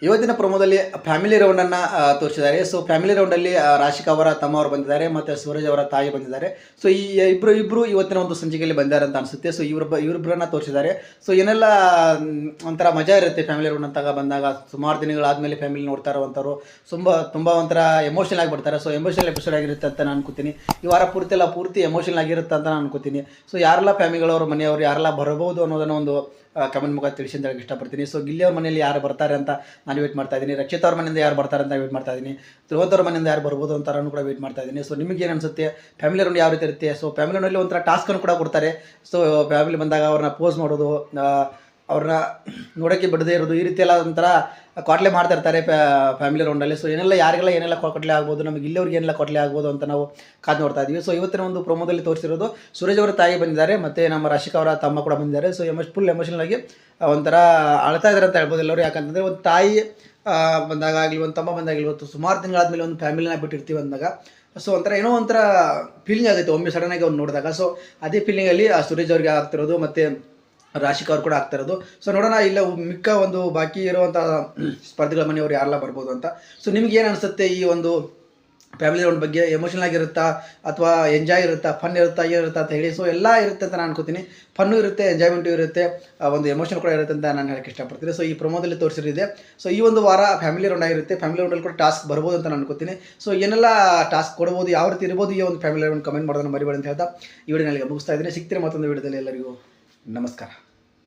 ಇವತ್ತಿನ ಪ್ರೊಮೋದಲ್ಲಿ ಫ್ಯಾಮಿಲಿ ರೌಂಡನ್ನು ತೋರಿಸಿದ್ದಾರೆ. So family ರೌಂಡಲ್ಲಿ Rashika ಅವರ ತಮ್ಮ ಅವರು ಬಂದಿದ್ದಾರೆ ಮತ್ತು ಸೂರಜ್ ಅವರ ತಾಯಿ ಬಂದಿದ್ದಾರೆ. ಸೊ ಈ ಇಬ್ಬರು ಇವತ್ತಿನ ಒಂದು ಸಂಚಿಕೆಯಲ್ಲಿ ಬಂದಿದ್ದಾರೆ ಅಂತ ಅನಿಸುತ್ತೆ. ಸೊ ಇವರಿಬ್ಬರನ್ನ ತೋರಿಸಿದ್ದಾರೆ. ಸೊ ಏನೆಲ್ಲ ಒಂಥರ ಮಜಾ ಇರುತ್ತೆ ಫ್ಯಾಮಿಲಿ ರೌಂಡ್ ಅಂತಾಗ ಬಂದಾಗ. ಸುಮಾರು ದಿನಗಳಾದಮೇಲೆ ಫ್ಯಾಮಿಲಿ ನೋಡ್ತಾ ಇರುವಂಥವ್ರು ತುಂಬ ಒಂಥರ ಎಮೋಷನಲ್ ಆಗಿಬಿಡ್ತಾರೆ. ಸೊ ಎಮೋಷನಲ್ ಎಪಿಸೋಡ್ ಆಗಿರುತ್ತೆ ಅಂತ ನಾನು ಅನ್ಕೋತೀನಿ. ಈ ವಾರ ಪೂರ್ತಿ ಎಮೋಷನಲ್ ಆಗಿರುತ್ತೆ ಅಂತ ನಾನು ಅನ್ಕೋತೀನಿ. ಸೊ ಯಾರೆಲ್ಲ ಫ್ಯಾಮಿಲಿಗಳವರು ಮನೆಯವರು ಯಾರೆಲ್ಲ ಬರಬಹುದು ಅನ್ನೋದನ್ನು ಒಂದು ಕಮೆಂಟ್ ಮುಖ ತಿಳಿಸಿ ಅಂತ ಹೇಳಕ್ಕೆ ಇಷ್ಟಪಡ್ತೀನಿ. ಸೊ ಗಿಲ್ಲಿ ಅವ್ರ ಮನೆಯಲ್ಲಿ ಯಾರು ಬರ್ತಾರೆ ಅಂತ ನಾನು ವೇಟ್ ಮಾಡ್ತಾ ಇದ್ದೀನಿ. ರಕ್ಷಿತ್ ಅವ್ರ ಮನೆಯಿಂದ ಯಾರು ಬರ್ತಾರೆ ಅಂತ ವೇಟ್ ಮಾಡ್ತಾ ಇದ್ದೀನಿ. ಧ್ರುವಂತ್ ಅವ್ರ ಮನೆಯಿಂದ ಯಾರು ಬರ್ಬೋದು ಅಂತ ನಾನು ಕೂಡ ವೇಟ್ ಮಾಡ್ತಾ ಇದ್ದೀನಿ. ಸೊ ನಿಮಗೆ ಏನು ಅನಿಸುತ್ತೆ? ಫ್ಯಾಮಿಲಿ ರೌಂಡ್ ಯಾವ ರೀತಿ ಇರುತ್ತೆ? ಸೊ ಫ್ಯಾಮಿಲಿ ರೌಂಡಲ್ಲಿ ಒಂಥರ ಟಾಸ್ಕನ್ನು ಕೂಡ ಕೊಡ್ತಾರೆ. ಸೊ ಫ್ಯಾಮಿಲಿ ಬಂದಾಗ ಅವ್ರನ್ನ ಪೋಸ್ ಮಾಡೋದು, ಅವ್ರನ್ನ ನೋಡೋಕ್ಕೆ ಬಿಡದೇ ಇರೋದು, ಈ ರೀತಿ ಎಲ್ಲ ಒಂಥರ ಕೊಟ್ಲೆ ಮಾಡ್ತಾ ಇರ್ತಾರೆ ಫ್ಯಾಮಿಲಿ ರೌಂಡಲ್ಲಿ. ಸೊ ಯಾರಿಗೆಲ್ಲ ಏನೆಲ್ಲ ಕೊಟ್ಲೆ ಆಗ್ಬೋದು, ನಮಗೆ ಇಲ್ಲಿಯವ್ರಿಗೆ ಏನೆಲ್ಲ ಕೊಟ್ಲೆ ಆಗ್ಬೋದು ಅಂತ ನಾವು ಕಾದು ನೋಡ್ತಾ ಇದ್ದೀವಿ. ಸೊ ಇವತ್ತಿನ ಒಂದು ಪ್ರೊಮೋದಲ್ಲಿ ತೋರಿಸಿರೋದು ಸೂರಜ್ ಅವರ ತಾಯಿ ಬಂದಿದ್ದಾರೆ ಮತ್ತು ನಮ್ಮ ರಾಶಿಕಾ ಅವರ ತಮ್ಮ ಕೂಡ ಬಂದಿದ್ದಾರೆ. ಸೊ ಫುಲ್ ಎಮೋಷನಲ್ ಆಗಿ ಒಂಥರ ಅಳ್ತಾ ಇದ್ದಾರೆ ಅಂತ ಹೇಳ್ಬೋದು ಎಲ್ಲರೂ. ಯಾಕಂತಂದರೆ ಒಂದು ತಾಯಿ ಬಂದಾಗ ಆಗಲಿ, ಒಂದು ತಮ್ಮ ಬಂದಾಗಲಿ, ಇವತ್ತು ಸುಮಾರು ತಿಂಗಳಾದಮೇಲೆ ಒಂದು ಫ್ಯಾಮಿಲಿನ ಬಿಟ್ಟಿರ್ತೀವಿ ಅಂದಾಗ ಸೊ ಒಂಥರ ಏನೋ ಒಂಥರ ಫೀಲಿಂಗ್ ಆಗುತ್ತೆ ಒಮ್ಮೆ ಸಡನ್ನಾಗಿ ಅವ್ರು ನೋಡಿದಾಗ. ಸೊ ಅದೇ ಫೀಲಿಂಗಲ್ಲಿ ಸೂರಜ್ ಅವ್ರಿಗೆ ಆಗ್ತಿರೋದು ಮತ್ತು ರಾಶಿಕಾ ಅವ್ರು ಕೂಡ ಆಗ್ತಾ ಇರೋದು. ಸೊ ನೋಡೋಣ ಇಲ್ಲ ಮಿಕ್ಕ ಒಂದು ಬಾಕಿ ಇರುವಂಥ ಸ್ಪರ್ಧಿಗಳ ಮನೆಯವರು ಯಾರೆಲ್ಲ ಬರ್ಬೋದು ಅಂತ. ಸೊ ನಿಮ್ಗೆ ಏನು ಅನಿಸುತ್ತೆ ಈ ಒಂದು ಫ್ಯಾಮಿಲಿ ರೌಂಡ್ ಬಗ್ಗೆ? ಎಮೋಷನಲ್ ಆಗಿರುತ್ತಾ ಅಥವಾ ಎಂಜಾಯ್ ಇರುತ್ತಾ, ಫನ್ ಇರುತ್ತಾ, ಏನಿರುತ್ತಾ ಅಂತ ಹೇಳಿ. ಸೊ ಎಲ್ಲ ಇರುತ್ತೆ ಅಂತ ನಾನು ಅನ್ಕೋತೀನಿ. ಫನ್ನು ಇರುತ್ತೆ, ಎಂಜಾಯ್ಮೆಂಟು ಇರುತ್ತೆ, ಒಂದು ಎಮೋಷನ್ ಕೂಡ ಇರುತ್ತೆ ಅಂತ ನಾನು ಹೇಳಕ್ಕೆ ಇಷ್ಟಪಡ್ತೀನಿ. ಸೊ ಈ ಪ್ರೊಮೋದಲ್ಲಿ ತೋರಿಸಿರಿದೆ. ಸೊ ಈ ಒಂದು ವಾರ ಫ್ಯಾಮಿಲಿ ರೌಂಡ್ ಆಗಿರುತ್ತೆ. ಫ್ಯಾಮಿಲಿ ರೌಂಡಲ್ಲಿ ಕೂಡ ಟಾಸ್ಕ್ ಬರ್ಬೋದು ಅಂತ ನಾನು ಅನ್ಕೋತೀನಿ. ಸೊ ಏನೆಲ್ಲ ಟಾಸ್ಕ್ ಕೊಡ್ಬೋದು, ಯಾವ ರೀತಿ ಇರ್ಬೋದು ಈ ಒಂದು ಫ್ಯಾಮಿಲಿ ರೌಂಡ್ ಕಮೆಂಟ್ ಮಾಡೋದನ್ನು ಮರಿಬೇಡಿ ಅಂತ ಹೇಳ್ತಾ ಈ ವಿಡಿಯೋನಲ್ಲಿ ಮುಗಿಸ್ತಾ ಇದ್ದೀನಿ. ಸಿಗ್ತೀರಾ ಮತ್ತೊಂದು ವಿಡಿಯೋದಲ್ಲಿ. ಎಲ್ಲರಿಗೂ ನಮಸ್ಕಾರ.